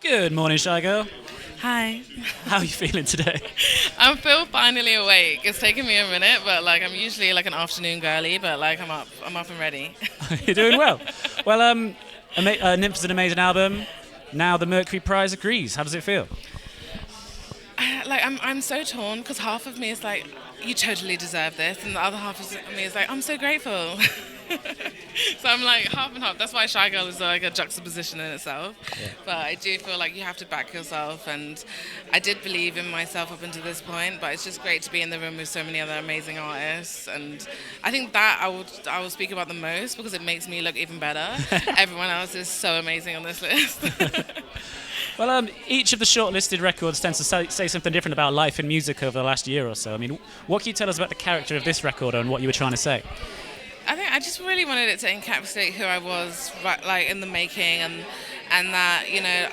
Good morning, Shygirl. Hi. How are you feeling today? I feel finally awake. It's taken me a minute, but like I'm usually like an afternoon girly, but like I'm up and ready. You're doing well. Well, Nymph is an amazing album. Now the Mercury Prize agrees. How does it feel? I'm so torn because half of me is like, you totally deserve this, and the other half of me is like, I'm so grateful. So I'm like half and half. That's why Shy Girl is like a juxtaposition in itself. But I do feel like you have to back yourself, and I did believe in myself up until this point. But it's just great to be in the room with so many other amazing artists, and I think that I will speak about the most because it makes me look even better. Everyone else is so amazing on this list. Well, each of the shortlisted records tends to say something different about life and music over the last year or so. I mean, what can you tell us about the character of this record and what you were trying to say? I think I just really wanted it to encapsulate who I was, right, like in the making, and that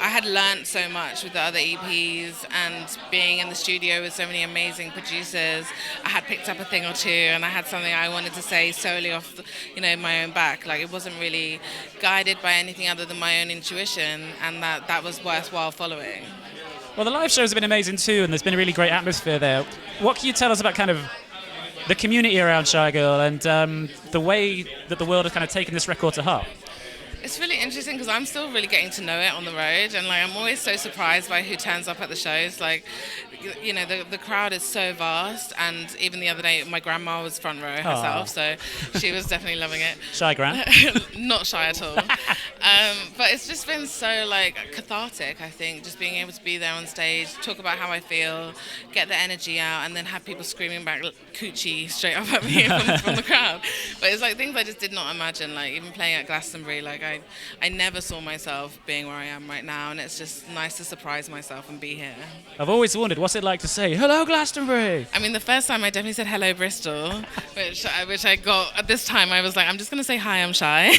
I had learnt so much with the other EPs and being in the studio with so many amazing producers. I had picked up a thing or two, and I had something I wanted to say solely off, my own back. Like it wasn't really guided by anything other than my own intuition, and that was worthwhile following. Well, the live shows have been amazing too, and there's been a really great atmosphere there. What can you tell us about kind of the community around Shygirl and the way that the world has kind of taken this record to heart? It's really interesting because I'm still really getting to know it on the road, and like I'm always so surprised by who turns up at the shows. Like, the crowd is so vast, and even the other day, my grandma was front row herself, so she was definitely loving it. Shy Gran? Not shy at all. But it's just been so like cathartic. I think just being able to be there on stage, talk about how I feel, get the energy out, and then have people screaming back coochie straight up at me from the crowd. But it's like things I just did not imagine. Like even playing at Glastonbury, like I never saw myself being where I am right now, and it's just nice to surprise myself and be here. I've always wondered, what's it like to say, hello, Glastonbury? I mean, the first time I definitely said hello, Bristol, which I got, at this time I was like, I'm just going to say hi, I'm shy.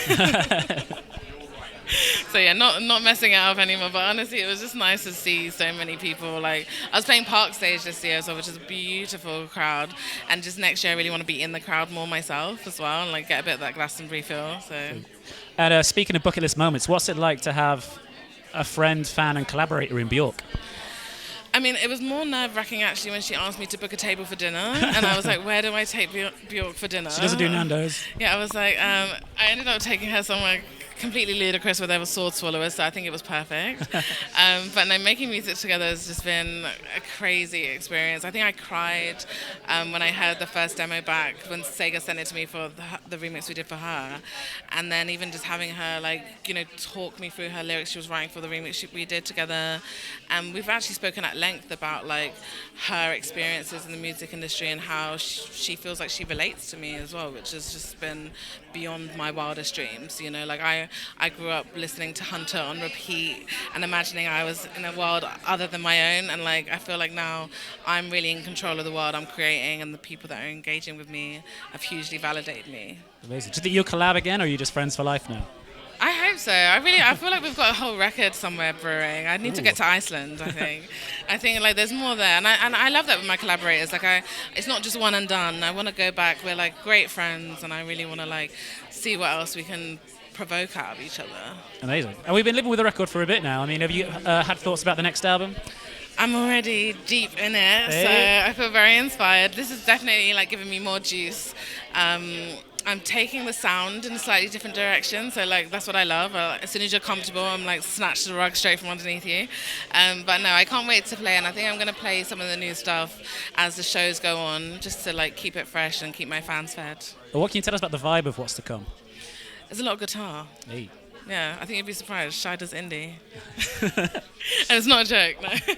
So yeah, not messing it up anymore, but honestly it was just nice to see so many people. Like I was playing Park Stage this year, so which is a beautiful crowd, and just next year I really want to be in the crowd more myself as well, and like get a bit of that Glastonbury feel. So. And speaking of bucket list moments, what's it like to have a friend, fan and collaborator in Björk? I mean, it was more nerve-wracking actually when she asked me to book a table for dinner, and I was like, where do I take Björk for dinner? She doesn't do Nando's. Yeah, I was like, I ended up taking her somewhere completely ludicrous where there were sword swallowers, so I think it was perfect. But no, making music together has just been a crazy experience. I think I cried when I heard the first demo back when Sega sent it to me for the remix we did for her, and then even just having her talk me through her lyrics she was writing for the remix we did together. And we've actually spoken at length about like her experiences in the music industry and how she feels like she relates to me as well, which has just been beyond my wildest dreams. Like I grew up listening to Hunter on repeat and imagining I was in a world other than my own, and like I feel like now I'm really in control of the world I'm creating, and the people that are engaging with me have hugely validated me. Amazing. Do you think you'll collab again, or are you just friends for life now? I hope so. I feel like we've got a whole record somewhere brewing. I need to get to Iceland, I think. I think like there's more there, and I love that with my collaborators. Like it's not just one and done. I want to go back. We're like great friends, and I really want to like see what else we can provoke out of each other. Amazing. And we've been living with the record for a bit now. I mean, have you had thoughts about the next album? I'm already deep in it, so I feel very inspired. This is definitely like giving me more juice. I'm taking the sound in a slightly different direction, so like that's what I love. As soon as you're comfortable, I'm like snatch the rug straight from underneath you. But no, I can't wait to play, and I think I'm going to play some of the new stuff as the shows go on, just to like keep it fresh and keep my fans fed. Well, what can you tell us about the vibe of what's to come? There's a lot of guitar. Hey. Yeah, I think you'd be surprised. Shy does indie. And it's not a joke, no.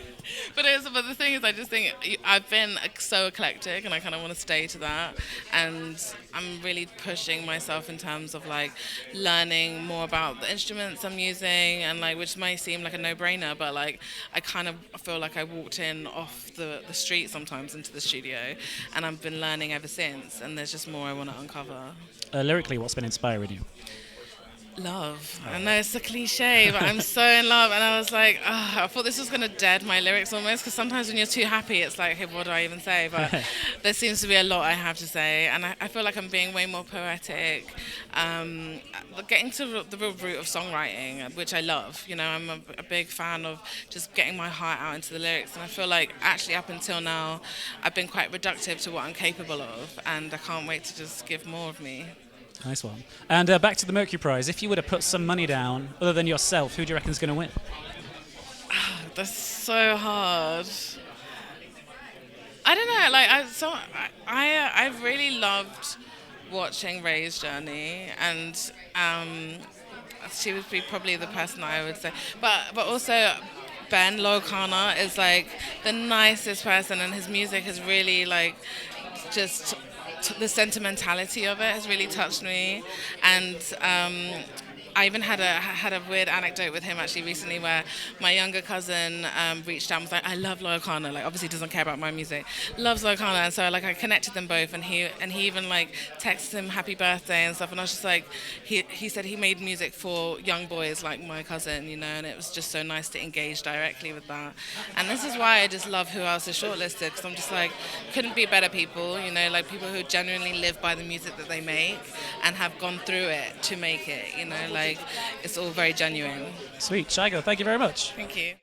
But the thing is, I just think I've been so eclectic, and I kind of want to stay to that. And I'm really pushing myself in terms of like learning more about the instruments I'm using, and like which might seem like a no-brainer, but like I kind of feel like I walked in off the street sometimes into the studio, and I've been learning ever since. And there's just more I want to uncover. Lyrically, what's been inspiring you? Love. I know it's a cliche, but I'm so in love. And I was like, I thought this was going to dead my lyrics almost, because sometimes when you're too happy, it's like, hey, what do I even say? But there seems to be a lot I have to say. And I feel like I'm being way more poetic, getting to the real root of songwriting, which I love. You know, I'm a big fan of just getting my heart out into the lyrics. And I feel like actually up until now, I've been quite reductive to what I'm capable of. And I can't wait to just give more of me. Nice one. And back to the Mercury Prize. If you were to put some money down, other than yourself, who do you reckon is going to win? That's so hard. I don't know. Like I really loved watching Ray's journey, and she would be probably the person I would say. But also Ben Locana is like the nicest person, and his music has really like just the sentimentality of it has really touched me. And I even had a weird anecdote with him actually recently, where my younger cousin reached out and was like, I love Locana, like obviously doesn't care about my music, loves Locana. And so like I connected them both, and he even like texted him happy birthday and stuff. And I was just like, he said he made music for young boys like my cousin, you know, and it was just so nice to engage directly with that. And this is why I just love who else is shortlisted, because I'm just like, couldn't be better people, you know, like people who genuinely live by the music that they make and have gone through it to make it, you know, like it's all very genuine. Sweet. Shygirl, thank you very much. Thank you.